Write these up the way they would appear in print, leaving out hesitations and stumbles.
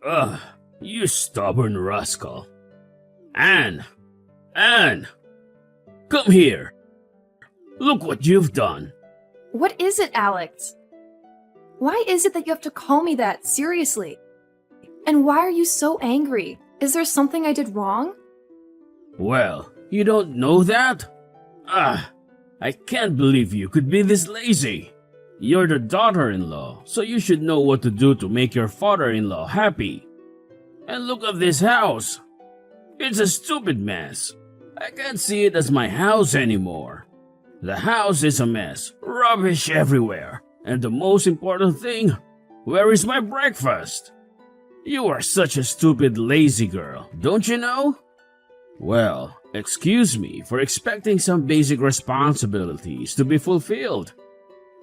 Ugh, you stubborn rascal. Anne! Anne! Come here! Look what you've done! What is it, Alex? Why is it that you have to call me that, seriously? And why are you so angry? Is there something I did wrong? Well, you don't know that? I can't believe you could be this lazy. You're the daughter-in-law, so you should know what to do to make your father-in-law happy. And look at this house. It's a stupid mess. I can't see it as my house anymore. The house is a mess, rubbish everywhere. And the most important thing, where is my breakfast? You are such a stupid, lazy girl, don't you know? Well, excuse me for expecting some basic responsibilities to be fulfilled.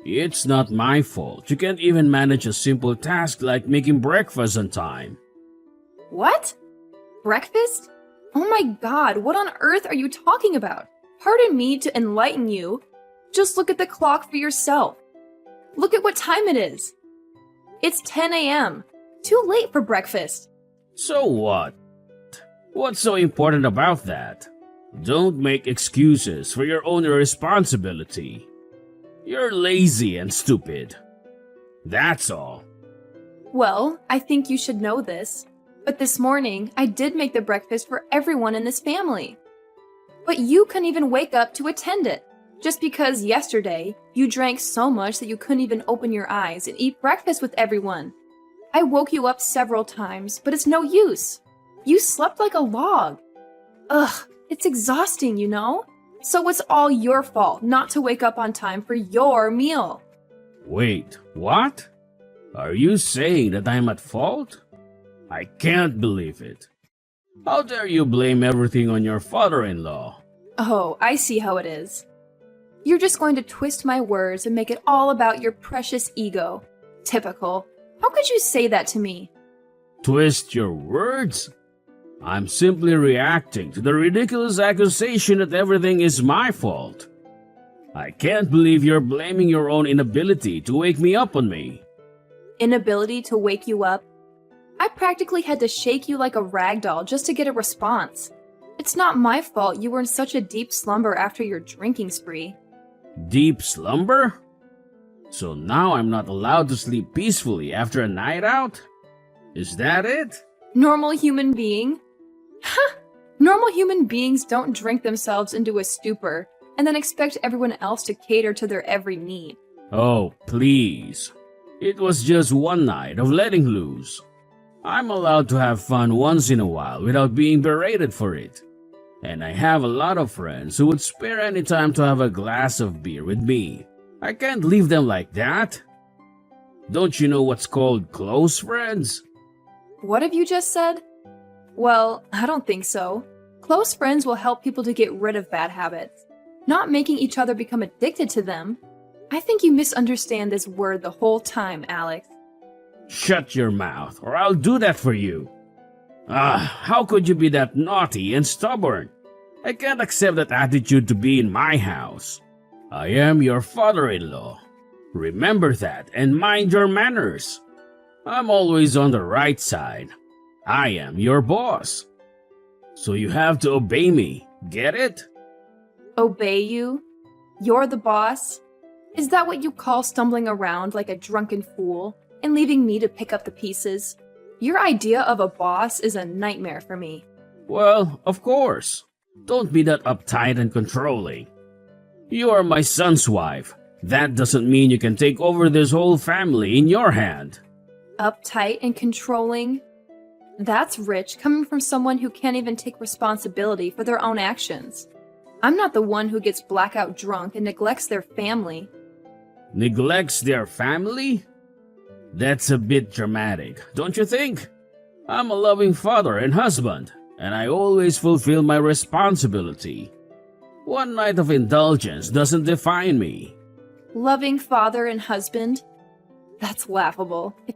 It's not my fault you can't even manage a simple task like making breakfast on time. What? Breakfast? Oh my god, what on earth are you talking about? Pardon me to enlighten you. Just look at the clock for yourself. Look at what time it is. It's 10 a.m. Too late for breakfast. So what? What's so important about that? Don't make excuses for your own irresponsibility. You're lazy and stupid. That's all. Well, I think you should know this. But this morning, I did make the breakfast for everyone in this family. But you couldn't even wake up to attend it. Just because yesterday, you drank so much that you couldn't even open your eyes and eat breakfast with everyone. I woke you up several times, but it's no use. You slept like a log. Ugh, it's exhausting, you know? So it's all your fault not to wake up on time for your meal. Wait, what? Are you saying that I'm at fault? I can't believe it. How dare you blame everything on your father-in-law? Oh, I see how it is. You're just going to twist my words and make it all about your precious ego. Typical. How could you say that to me? Twist your words? I'm simply reacting to the ridiculous accusation that everything is my fault. I can't believe you're blaming your own inability to wake me up on me. Inability to wake you up? I practically had to shake you like a rag doll just to get a response. It's not my fault you were in such a deep slumber after your drinking spree. Deep slumber? So now I'm not allowed to sleep peacefully after a night out? Is that it? Normal human being? Ha! Normal human beings don't drink themselves into a stupor and then expect everyone else to cater to their every need. Oh, please. It was just one night of letting loose. I'm allowed to have fun once in a while without being berated for it. And I have a lot of friends who would spare any time to have a glass of beer with me. I can't leave them like that. Don't you know what's called close friends? What have you just said? Well, I don't think so. Close friends will help people to get rid of bad habits, not making each other become addicted to them. I think you misunderstand this word the whole time, Alex. Shut your mouth, or I'll do that for you. How could you be that naughty and stubborn? I can't accept that attitude to be in my house. I am your father-in-law. Remember that and mind your manners. I'm always on the right side. I am your boss. So you have to obey me, get it? Obey you? You're the boss? Is that what you call stumbling around like a drunken fool and leaving me to pick up the pieces? Your idea of a boss is a nightmare for me. Well, of course. Don't be that uptight and controlling. You are my son's wife. That doesn't mean you can take over this whole family in your hand. Uptight and controlling? That's rich coming from someone who can't even take responsibility for their own actions. I'm not the one who gets blackout drunk and neglects their family. Neglects their family? That's a bit dramatic, don't you think? I'm a loving father and husband, and I always fulfill my responsibility. One night of indulgence doesn't define me. Loving father and husband? That's laughable. If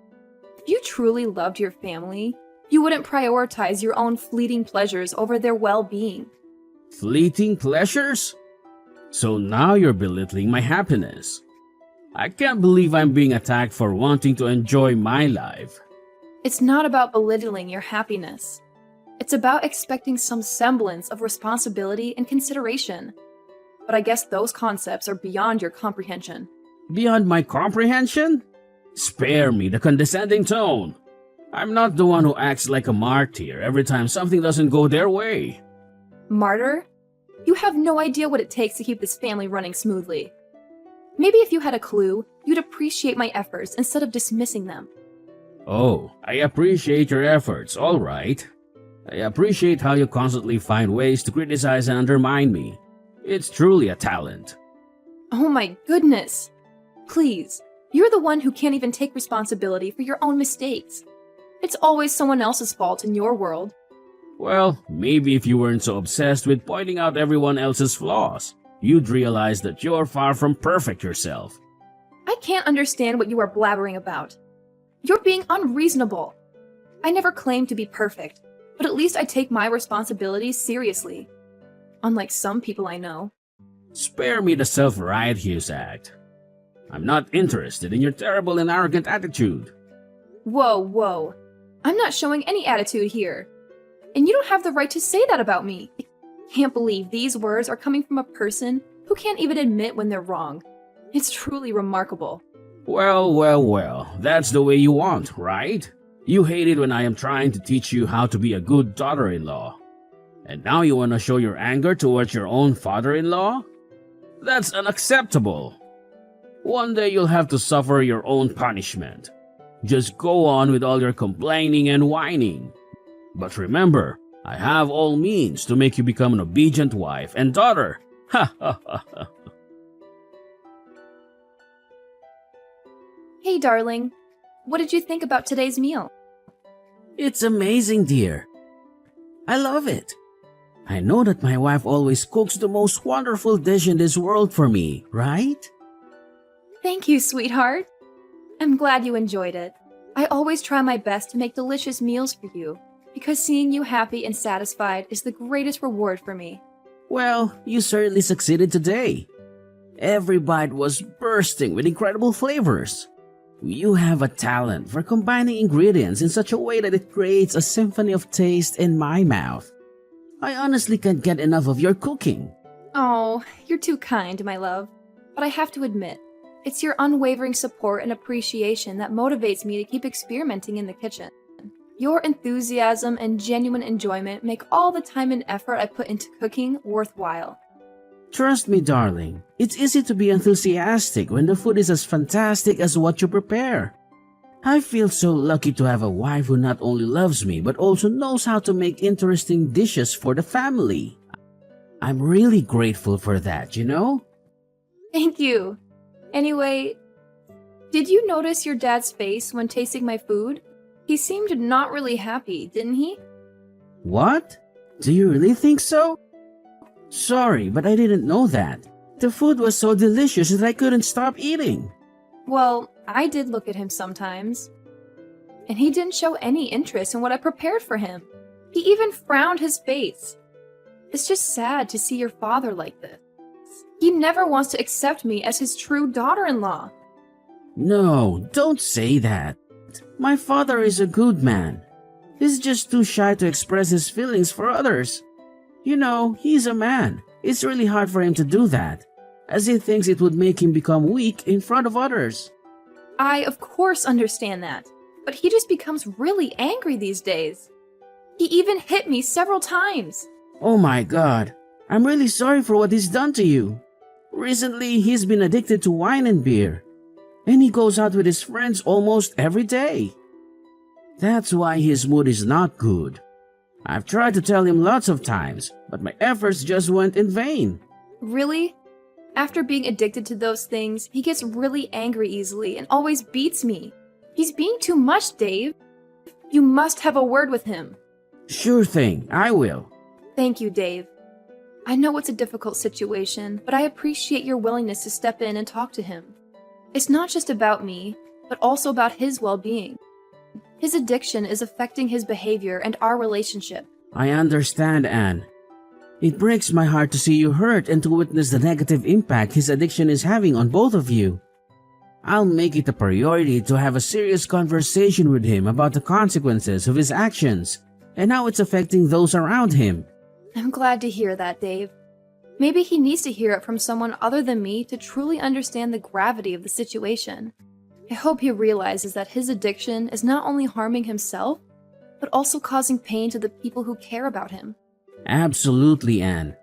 you truly loved your family, you wouldn't prioritize your own fleeting pleasures over their well-being. Fleeting pleasures? So now you're belittling my happiness. I can't believe I'm being attacked for wanting to enjoy my life. It's not about belittling your happiness. It's about expecting some semblance of responsibility and consideration. But I guess those concepts are beyond your comprehension. Beyond my comprehension? Spare me the condescending tone. I'm not the one who acts like a martyr every time something doesn't go their way. Martyr? You have no idea what it takes to keep this family running smoothly. Maybe if you had a clue, you'd appreciate my efforts instead of dismissing them. Oh, I appreciate your efforts, all right. I appreciate how you constantly find ways to criticize and undermine me. It's truly a talent. Oh my goodness! Please, you're the one who can't even take responsibility for your own mistakes. It's always someone else's fault in your world. Well, maybe if you weren't so obsessed with pointing out everyone else's flaws, you'd realize that you're far from perfect yourself. I can't understand what you are blabbering about. You're being unreasonable. I never claimed to be perfect, but at least I take my responsibilities seriously. Unlike some people I know. Spare me the self-righteous act. I'm not interested in your terrible and arrogant attitude. Whoa. I'm not showing any attitude here. And you don't have the right to say that about me. I can't believe these words are coming from a person who can't even admit when they're wrong. It's truly remarkable. Well, that's the way you want, right? You hate it when I am trying to teach you how to be a good daughter-in-law. And now you want to show your anger towards your own father-in-law? That's unacceptable. One day you'll have to suffer your own punishment. Just go on with all your complaining and whining. But remember, I have all means to make you become an obedient wife and daughter. Ha ha ha ha. Hey darling, what did you think about today's meal? It's amazing, dear. I love it. I know that my wife always cooks the most wonderful dish in this world for me, right? Thank you, sweetheart. I'm glad you enjoyed it. I always try my best to make delicious meals for you, because seeing you happy and satisfied is the greatest reward for me. Well, you certainly succeeded today. Every bite was bursting with incredible flavors. You have a talent for combining ingredients in such a way that it creates a symphony of taste in my mouth. I honestly can't get enough of your cooking. Oh, you're too kind, my love. But I have to admit, it's your unwavering support and appreciation that motivates me to keep experimenting in the kitchen. Your enthusiasm and genuine enjoyment make all the time and effort I put into cooking worthwhile. Trust me, darling. It's easy to be enthusiastic when the food is as fantastic as what you prepare. I feel so lucky to have a wife who not only loves me but also knows how to make interesting dishes for the family. I'm really grateful for that, you know? Thank you. Anyway, did you notice your dad's face when tasting my food? He seemed not really happy, didn't he? What? Do you really think so? Sorry, but I didn't know that. The food was so delicious that I couldn't stop eating. Well, I did look at him sometimes. And he didn't show any interest in what I prepared for him. He even frowned his face. It's just sad to see your father like this. He never wants to accept me as his true daughter-in-law. No, don't say that. My father is a good man. He's just too shy to express his feelings for others. You know, he's a man. It's really hard for him to do that, as he thinks it would make him become weak in front of others. I, of course, understand that, but he just becomes really angry these days. He even hit me several times. Oh my God, I'm really sorry for what he's done to you. Recently, he's been addicted to wine and beer, and he goes out with his friends almost every day. That's why his mood is not good. I've tried to tell him lots of times, but my efforts just went in vain. Really? After being addicted to those things, he gets really angry easily and always beats me. He's being too much, Dave. You must have a word with him. Sure thing, I will. Thank you, Dave. I know it's a difficult situation, but I appreciate your willingness to step in and talk to him. It's not just about me, but also about his well-being. His addiction is affecting his behavior and our relationship. I understand, Anne. It breaks my heart to see you hurt and to witness the negative impact his addiction is having on both of you. I'll make it a priority to have a serious conversation with him about the consequences of his actions and how it's affecting those around him. I'm glad to hear that, Dave. Maybe he needs to hear it from someone other than me to truly understand the gravity of the situation. I hope he realizes that his addiction is not only harming himself, but also causing pain to the people who care about him. Absolutely, Anne.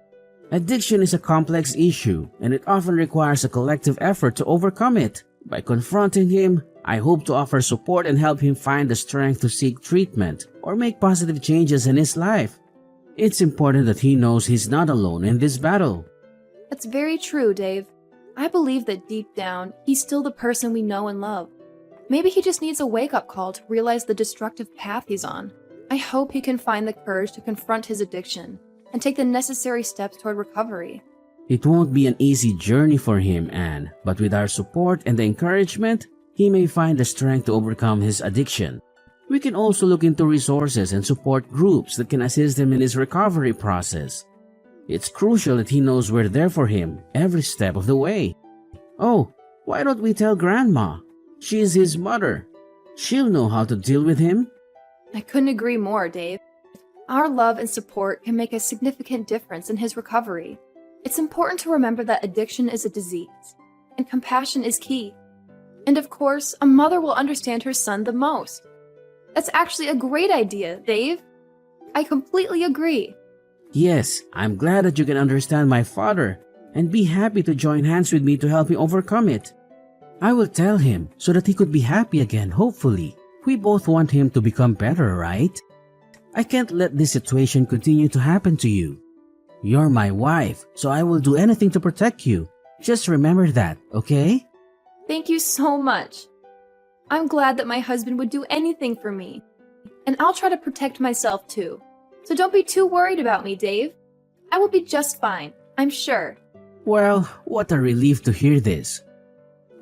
Addiction is a complex issue, and it often requires a collective effort to overcome it. By confronting him, I hope to offer support and help him find the strength to seek treatment or make positive changes in his life. It's important that he knows he's not alone in this battle. That's very true, Dave. I believe that deep down, he's still the person we know and love. Maybe he just needs a wake-up call to realize the destructive path he's on. I hope he can find the courage to confront his addiction and take the necessary steps toward recovery. It won't be an easy journey for him, Anne, but with our support and the encouragement, he may find the strength to overcome his addiction. We can also look into resources and support groups that can assist him in his recovery process. It's crucial that he knows we're there for him every step of the way. Oh, why don't we tell Grandma? She's his mother. She'll know how to deal with him. I couldn't agree more, Dave. Our love and support can make a significant difference in his recovery. It's important to remember that addiction is a disease, and compassion is key. And of course, a mother will understand her son the most. That's actually a great idea, Dave. I completely agree. Yes, I'm glad that you can understand my father and be happy to join hands with me to help him overcome it. I will tell him so that he could be happy again, hopefully. We both want him to become better, right? I can't let this situation continue to happen to you. You're my wife, so I will do anything to protect you. Just remember that, okay? Thank you so much. I'm glad that my husband would do anything for me. And I'll try to protect myself too. So don't be too worried about me, Dave. I will be just fine, I'm sure. Well, what a relief to hear this.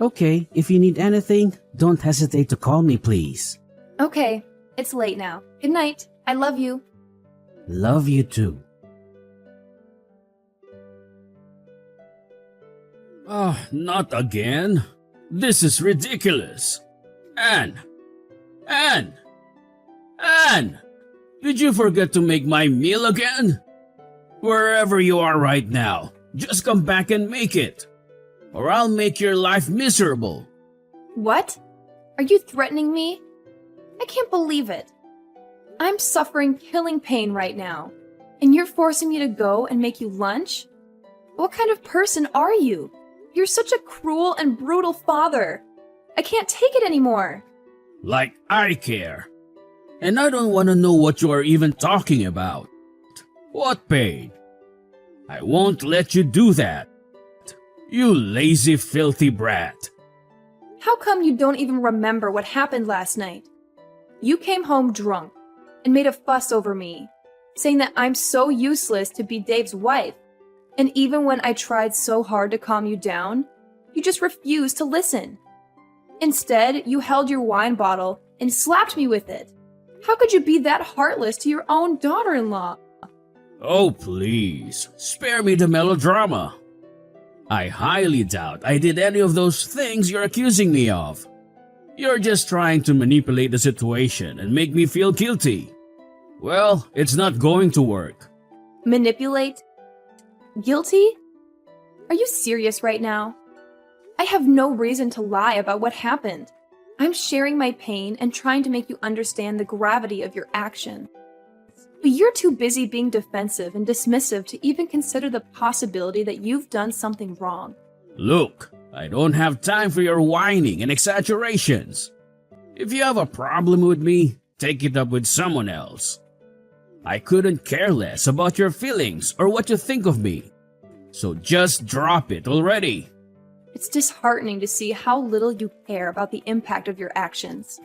Okay, if you need anything, don't hesitate to call me, please. Okay, it's late now. Good night. I love you. Love you too. Not again. This is ridiculous. Anne! Anne! Anne! Did you forget to make my meal again? Wherever you are right now, just come back and make it. Or I'll make your life miserable. What? Are you threatening me? I can't believe it. I'm suffering killing pain right now, and you're forcing me to go and make you lunch? What kind of person are you? You're such a cruel and brutal father. I can't take it anymore. Like I care. And I don't want to know what you are even talking about. What pain? I won't let you do that. You lazy, filthy brat. How come you don't even remember what happened last night? You came home drunk and made a fuss over me, saying that I'm so useless to be Dave's wife. And even when I tried so hard to calm you down, you just refused to listen. Instead, you held your wine bottle and slapped me with it. How could you be that heartless to your own daughter-in-law? Oh, please, spare me the melodrama. I highly doubt I did any of those things you're accusing me of. You're just trying to manipulate the situation and make me feel guilty. Well, it's not going to work. Manipulate? Guilty? Are you serious right now? I have no reason to lie about what happened. I'm sharing my pain and trying to make you understand the gravity of your action. But you're too busy being defensive and dismissive to even consider the possibility that you've done something wrong. Look, I don't have time for your whining and exaggerations. If you have a problem with me, take it up with someone else. I couldn't care less about your feelings or what you think of me. So just drop it already. It's disheartening to see how little you care about the impact of your actions.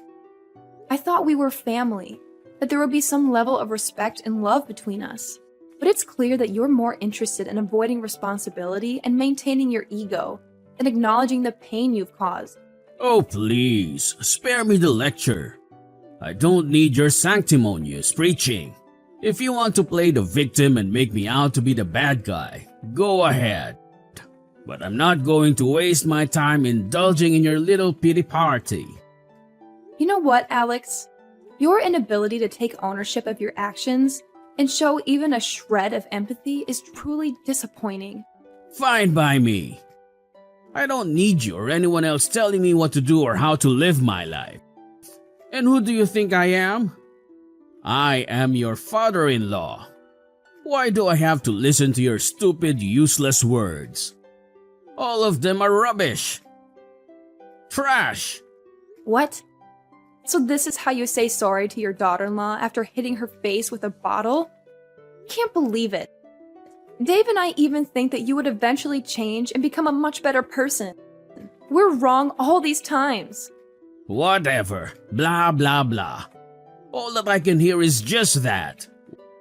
I thought we were family, that there would be some level of respect and love between us. But it's clear that you're more interested in avoiding responsibility and maintaining your ego than acknowledging the pain you've caused. Oh, please, spare me the lecture. I don't need your sanctimonious preaching. If you want to play the victim and make me out to be the bad guy, go ahead. But I'm not going to waste my time indulging in your little pity party. You know what, Alex? Your inability to take ownership of your actions and show even a shred of empathy is truly disappointing. Fine by me. I don't need you or anyone else telling me what to do or how to live my life. And who do you think I am? I am your father-in-law. Why do I have to listen to your stupid, useless words? All of them are rubbish. Trash. What? So this is how you say sorry to your daughter-in-law after hitting her face with a bottle? Can't believe it. Dave and I even think that you would eventually change and become a much better person. We're wrong all these times. Whatever. Blah, blah, blah. All that I can hear is just that.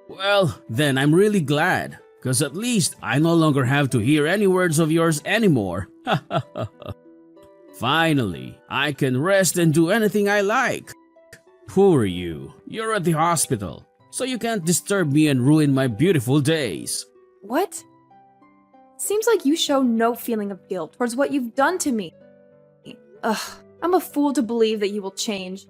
Well, then I'm really glad, because at least I no longer have to hear any words of yours anymore. Finally, I can rest and do anything I like. Poor you. You're at the hospital, so you can't disturb me and ruin my beautiful days. What? Seems like you show no feeling of guilt towards what you've done to me. Ugh, I'm a fool to believe that you will change.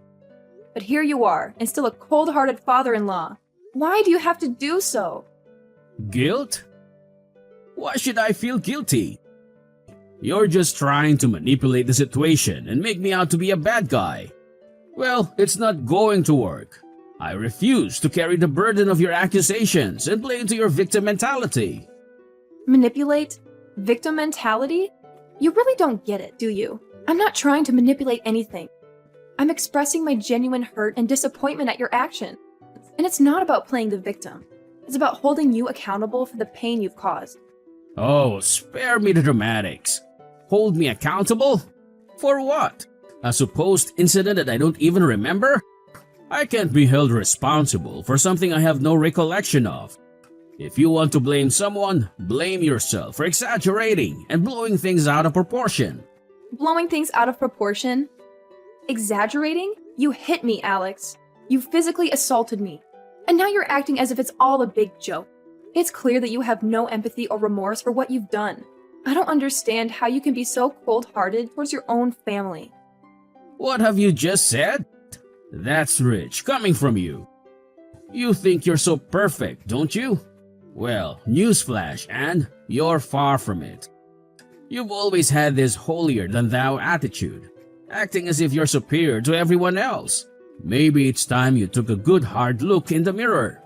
But here you are, and still a cold-hearted father-in-law. Why do you have to do so? Guilt? Why should I feel guilty? You're just trying to manipulate the situation and make me out to be a bad guy. Well, it's not going to work. I refuse to carry the burden of your accusations and play into your victim mentality. Manipulate? Victim mentality? You really don't get it, do you? I'm not trying to manipulate anything. I'm expressing my genuine hurt and disappointment at your actions. And it's not about playing the victim. It's about holding you accountable for the pain you've caused. Oh, spare me the dramatics. Hold me accountable? For what? A supposed incident that I don't even remember? I can't be held responsible for something I have no recollection of. If you want to blame someone, blame yourself for exaggerating and blowing things out of proportion. Blowing things out of proportion? Exaggerating? You hit me, Alex. You physically assaulted me. And now you're acting as if it's all a big joke. It's clear that you have no empathy or remorse for what you've done. I don't understand how you can be so cold-hearted towards your own family. What have you just said? That's rich, coming from you. You think you're so perfect, don't you? Well, newsflash, and you're far from it. You've always had this holier-than-thou attitude, acting as if you're superior to everyone else. Maybe it's time you took a good hard look in the mirror.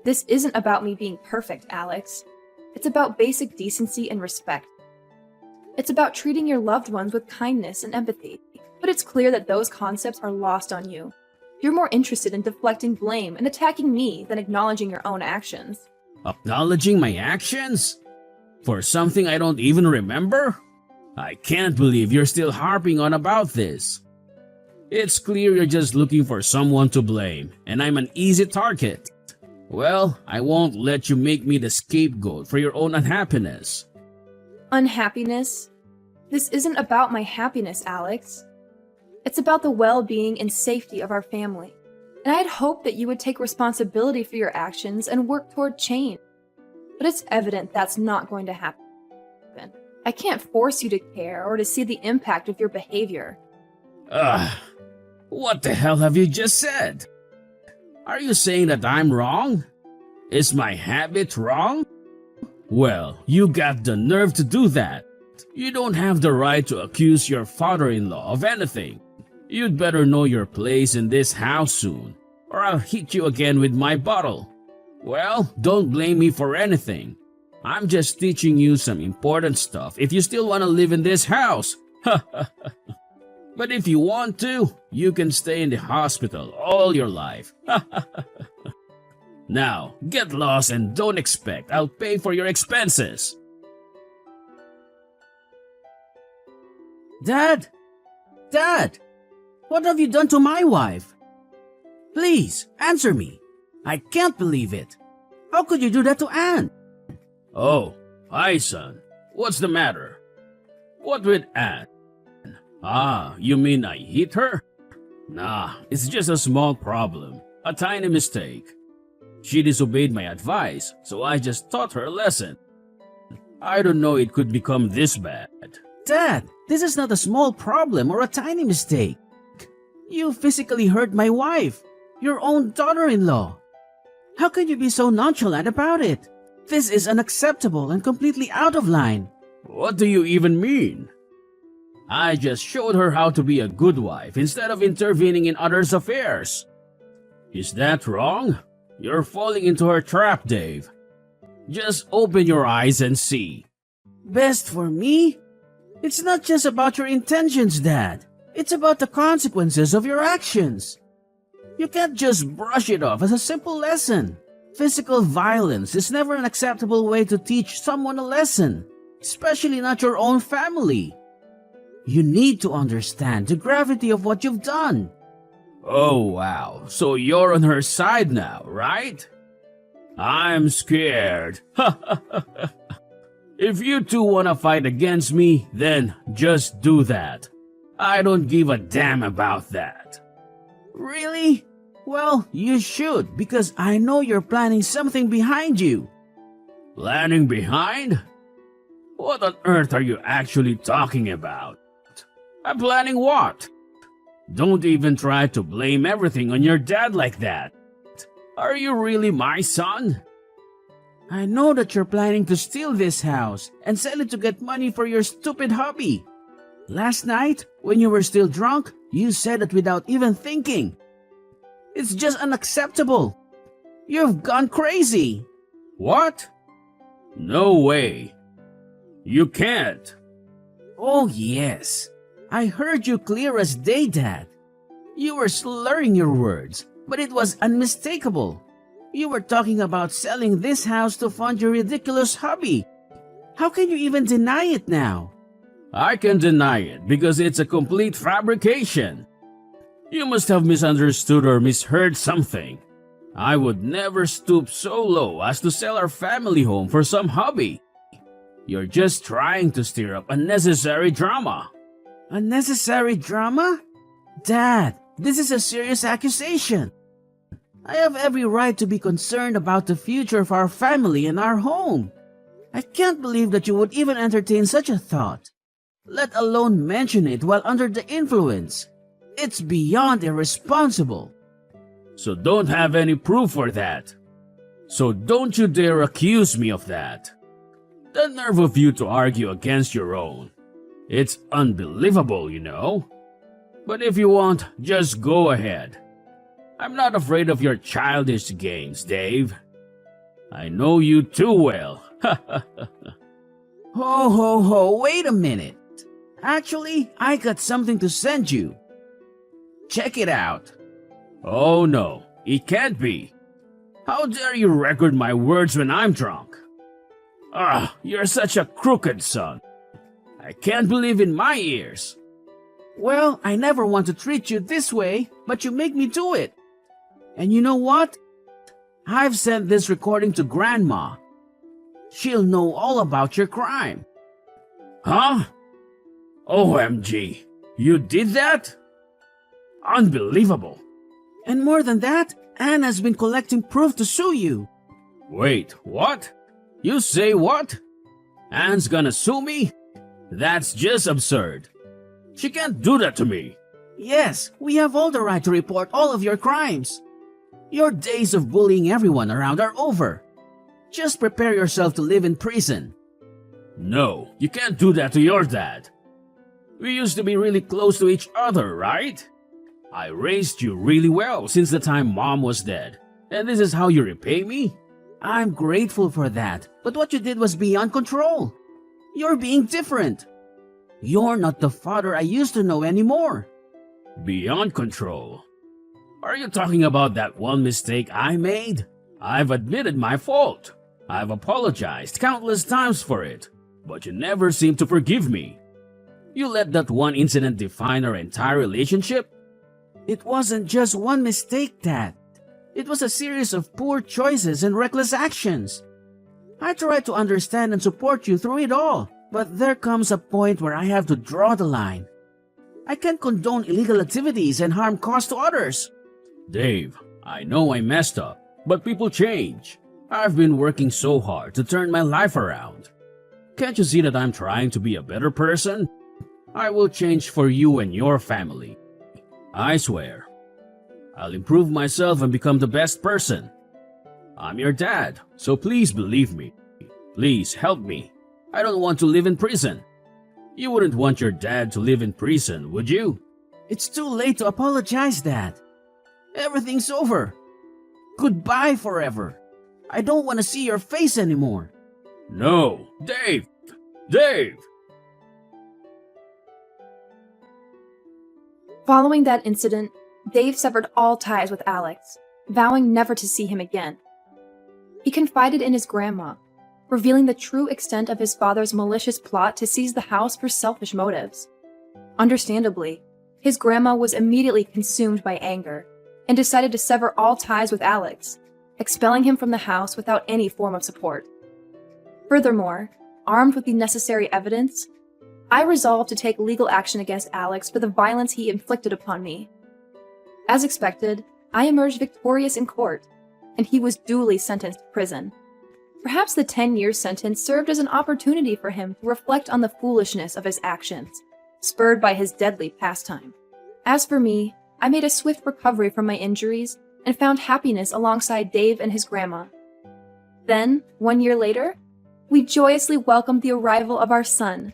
This isn't about me being perfect, Alex. It's about basic decency and respect. It's about treating your loved ones with kindness and empathy. But it's clear that those concepts are lost on you. You're more interested in deflecting blame and attacking me than acknowledging your own actions. Acknowledging my actions? For something I don't even remember? I can't believe you're still harping on about this. It's clear you're just looking for someone to blame, and I'm an easy target. Well, I won't let you make me the scapegoat for your own unhappiness. Unhappiness? This isn't about my happiness, Alex. It's about the well-being and safety of our family. And I'd hoped that you would take responsibility for your actions and work toward change. But it's evident that's not going to happen. I can't force you to care or to see the impact of your behavior. What the hell have you just said? Are you saying that I'm wrong? Is my habit wrong? Well, you got the nerve to do that. You don't have the right to accuse your father-in-law of anything. You'd better know your place in this house soon, or I'll hit you again with my bottle. Well, don't blame me for anything. I'm just teaching you some important stuff if you still want to live in this house. But if you want to, you can stay in the hospital all your life. Now, get lost and don't expect I'll pay for your expenses. Dad! Dad! What have you done to my wife? Please, answer me. I can't believe it. How could you do that to Anne? Oh, hi son. What's the matter? What with Anne? Ah, you mean I hit her? Nah, it's just a small problem. A tiny mistake. She disobeyed my advice, so I just taught her a lesson. I don't know it could become this bad. Dad, this is not a small problem or a tiny mistake. You physically hurt my wife, your own daughter-in-law. How can you be so nonchalant about it? This is unacceptable and completely out of line. What do you even mean? I just showed her how to be a good wife instead of intervening in others' affairs. Is that wrong? You're falling into her trap, Dave. Just open your eyes and see. Best for me? It's not just about your intentions, Dad. It's about the consequences of your actions. You can't just brush it off as a simple lesson. Physical violence is never an acceptable way to teach someone a lesson, especially not your own family. You need to understand the gravity of what you've done. Oh wow, so you're on her side now, right? I'm scared. If you two wanna fight against me, then just do that. I don't give a damn about that. Really? Well, you should, because I know you're planning something behind you. Planning behind? What on earth are you actually talking about? I'm planning what? Don't even try to blame everything on your dad like that. Are you really my son? I know that you're planning to steal this house and sell it to get money for your stupid hobby. Last night, when you were still drunk, you said it without even thinking. It's just unacceptable. You've gone crazy. What? No way. You can't. Oh yes. I heard you clear as day, Dad. You were slurring your words, but it was unmistakable. You were talking about selling this house to fund your ridiculous hobby. How can you even deny it now? I can deny it because it's a complete fabrication. You must have misunderstood or misheard something. I would never stoop so low as to sell our family home for some hobby. You're just trying to stir up unnecessary drama. Unnecessary drama? Dad, this is a serious accusation. I have every right to be concerned about the future of our family and our home. I can't believe that you would even entertain such a thought, let alone mention it while under the influence. It's beyond irresponsible. So don't have any proof for that. So don't you dare accuse me of that. The nerve of you to argue against your own. It's unbelievable, you know. But if you want, just go ahead. I'm not afraid of your childish games, Dave. I know you too well. Ho, wait a minute. Actually, I got something to send you. Check it out. Oh no, it can't be. How dare you record my words when I'm drunk? Ah, you're such a crooked son. I can't believe in my ears. Well, I never want to treat you this way, but you make me do it. And you know what? I've sent this recording to Grandma. She'll know all about your crime. Huh? OMG, you did that? Unbelievable. And more than that, Anne has been collecting proof to sue you. Wait, what? You say what? Anne's gonna sue me? That's just absurd. She can't do that to me. Yes, we have all the right to report all of your crimes. Your days of bullying everyone around are over. Just prepare yourself to live in prison. No, you can't do that to your dad. We used to be really close to each other, right? I raised you really well since the time Mom was dead. And this is how you repay me? I'm grateful for that, but what you did was beyond control. You're being different. You're not the father I used to know anymore. Beyond control? Are you talking about that one mistake I made? I've admitted my fault. I've apologized countless times for it, but you never seem to forgive me. You let that one incident define our entire relationship? It wasn't just one mistake, Dad. It was a series of poor choices and reckless actions. I tried to understand and support you through it all, but there comes a point where I have to draw the line. I can't condone illegal activities and harm caused to others. Dave, I know I messed up, but people change. I've been working so hard to turn my life around. Can't you see that I'm trying to be a better person? I will change for you and your family. I swear. I'll improve myself and become the best person. I'm your dad, so please believe me. Please help me. I don't want to live in prison. You wouldn't want your dad to live in prison, would you? It's too late to apologize, Dad. Everything's over. Goodbye forever. I don't want to see your face anymore. No, Dave! Dave! Following that incident, Dave severed all ties with Alex, vowing never to see him again. He confided in his grandma, revealing the true extent of his father's malicious plot to seize the house for selfish motives. Understandably, his grandma was immediately consumed by anger and decided to sever all ties with Alex, expelling him from the house without any form of support. Furthermore, armed with the necessary evidence, I resolved to take legal action against Alex for the violence he inflicted upon me. As expected, I emerged victorious in court, and he was duly sentenced to prison. Perhaps the 10-year sentence served as an opportunity for him to reflect on the foolishness of his actions, spurred by his deadly pastime. As for me, I made a swift recovery from my injuries and found happiness alongside Dave and his grandma. Then, 1 year later, we joyously welcomed the arrival of our son,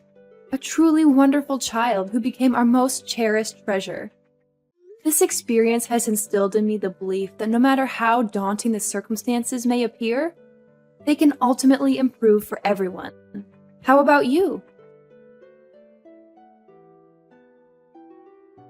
a truly wonderful child who became our most cherished treasure. This experience has instilled in me the belief that no matter how daunting the circumstances may appear, they can ultimately improve for everyone. How about you?